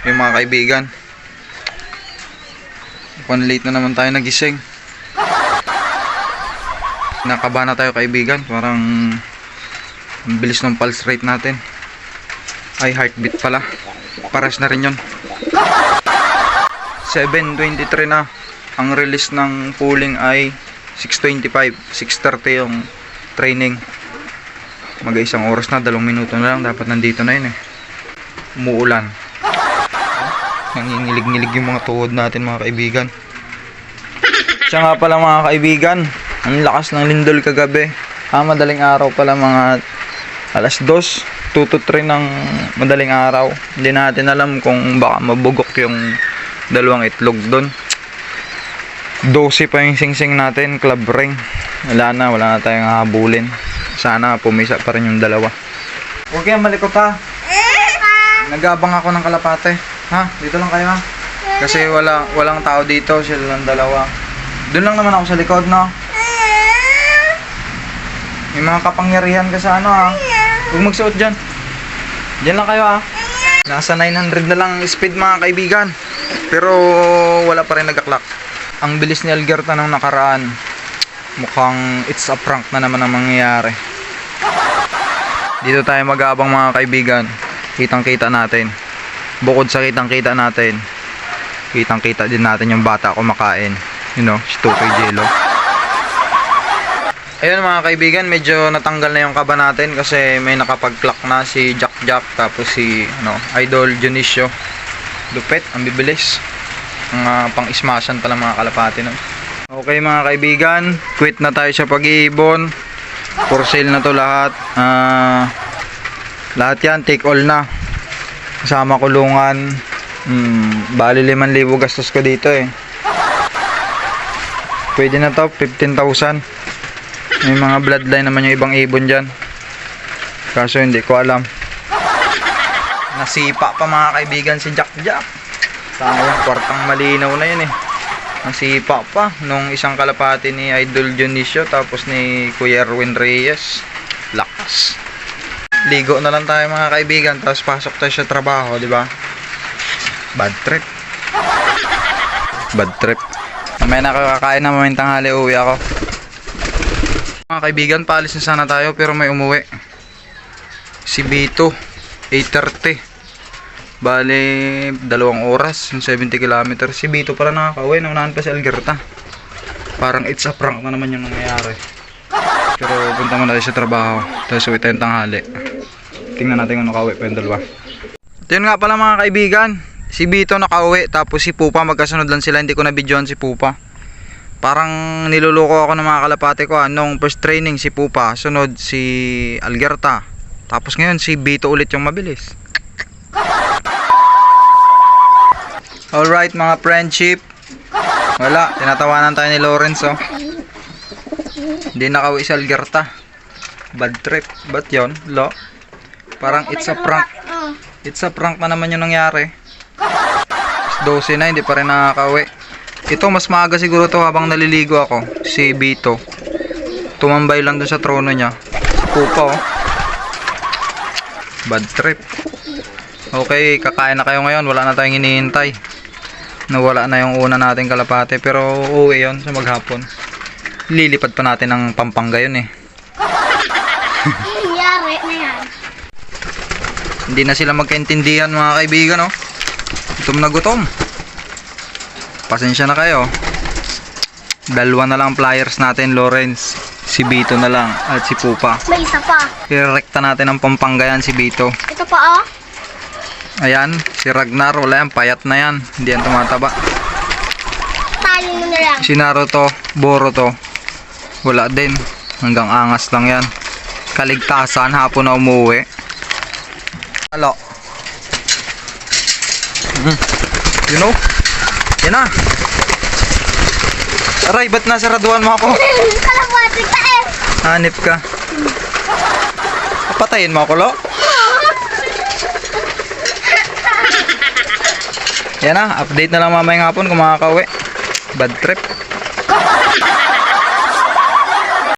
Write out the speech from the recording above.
yung mga kaibigan. Late na naman tayo nagising. Nakaba na tayo kaibigan. Parang ang bilis ng pulse rate natin. Ay, heartbeat pala. Pares na rin yun. 7:23 na. Ang release ng pulling ay 6:25. 6:30 yung training. Mag-isang oras na, 2 minuto na lang. Dapat nandito na yun eh. Umuulan. Nangingilig-ngilig yung mga tuhod natin mga kaibigan. Siya nga pala mga kaibigan, ang lakas ng lindol kagabi. Madaling araw pala, mga alas 2 to 3 ng madaling araw. Hindi natin alam kung baka mabugok yung dalawang itlog doon. 12 pa yung singsing natin, club ring. Wala na tayong habulin. Sana pumisa pa rin yung dalawa. Huwag kayong malikot ha. Nag-aabang ako ng kalapate. Ha? Dito lang kayo ha. Kasi walang tao dito, sila lang dalawa. Doon lang naman ako sa likod, no? May mga kapangyarihan ka sa ano ha. Huwag magsuot dyan. Dyan lang kayo ha. Nasa 900 na lang speed mga kaibigan. Pero wala pa rin nag-clock. Ang bilis ni Algerta nang nakaraan. Mukhang it's a prank na naman ang mangyayari. Dito tayo mag-aabang mga kaibigan. Kitang-kita natin. Bukod sa kitang-kita natin, kitang-kita din natin yung bata kumakain. You know, si Tukay Jello. Ayun mga kaibigan, medyo natanggal na yung kaba natin kasi may nakapag-clock na si Jack tapos si Idol Dionisio. Lupit, ang bibilis. Mga pang-ismasan pala mga kalapati nun. Okay mga kaibigan, quit na tayo sa pag-iibon. For sale na to lahat. Lahat yan, take all na. Kasama kulungan. Bali 5,000 gastos ko dito eh. Pwede na to, 15,000. May mga bloodline naman yung ibang ibon dyan. Kaso hindi ko alam. Nasipa pa mga kaibigan si Jack. Sayang, kwartang malinaw na yun eh. Nasipa pa nung isang kalapati ni Idol Dionisio tapos ni Kuya Erwin Reyes. Lakas. Ligo na lang tayo mga kaibigan tapos pasok tayo sa trabaho, di ba? Bad trip. May nakakakain na mamayang tanghali, uwi ako. Mga kaibigan, paalis na sana tayo pero may umuwi. Si Bito, 8:30. Bale, 2 oras, 70 km. Si Bito pala nakakauwi, naunahan pa si Algerta. Parang it's a prank na naman yung nangyayari. Pero punta muna tayo sa trabaho. Tapos uwi tayong tanghali. Tingnan natin kung nakauwi pa yung dalawa. Yun nga pala mga kaibigan. Si Bito nakauwi. Tapos si Pupa magkasunod lang sila. Hindi ko na videoan si Pupa. Parang niluloko ako ng mga kalapate ko. Nung first training si Pupa. Sunod si Algerta. Tapos ngayon si Bito ulit yung mabilis. Alright mga friendship. Wala. Tinatawanan tayo ni Lawrence oh. Hindi nakauwi si Algerta. Bad trip. Ba't yun? Lo? Parang it's a prank. It's a prank na naman yung nangyari. 12 na, hindi pa rin nakakauwi. Ito, mas maaga siguro to habang naliligo ako. Si Bito. Tumambay lang dun sa trono niya. Si Pupa oh. Bad trip. Okay, kakain na kayo ngayon. Wala na tayong hinihintay. Nawala na yung una nating kalapate. Pero uwi yun sa maghapon. Lilipad pa natin ng Pampanga yun eh. Yari na yan. Hindi na sila magkaintindihan mga kaibigan oh. Gutom na gutom. Pasensya na kayo. 2 na lang flyers natin, Lawrence. Si Bito na lang at si Pupa. May isa pa. Irekta natin ang Pampanga yan si Bito. Ito pa oh. Ayan, si Ragnar, wala yan, payat na yan. Hindi yan tumataba. Tali mo na lang. Si Naruto, Boruto, wala din. Hanggang angas lang yan. Kaligtasan, hapon na umuwi. Halo. You know? Yan na. Aray, ba't nasaraduan mo ako? Kalapati ka eh. Hanip ka. Patayin mo ako, Lo? Yan na, update na lang mamayang hapon kung makakauwi. Bad trip.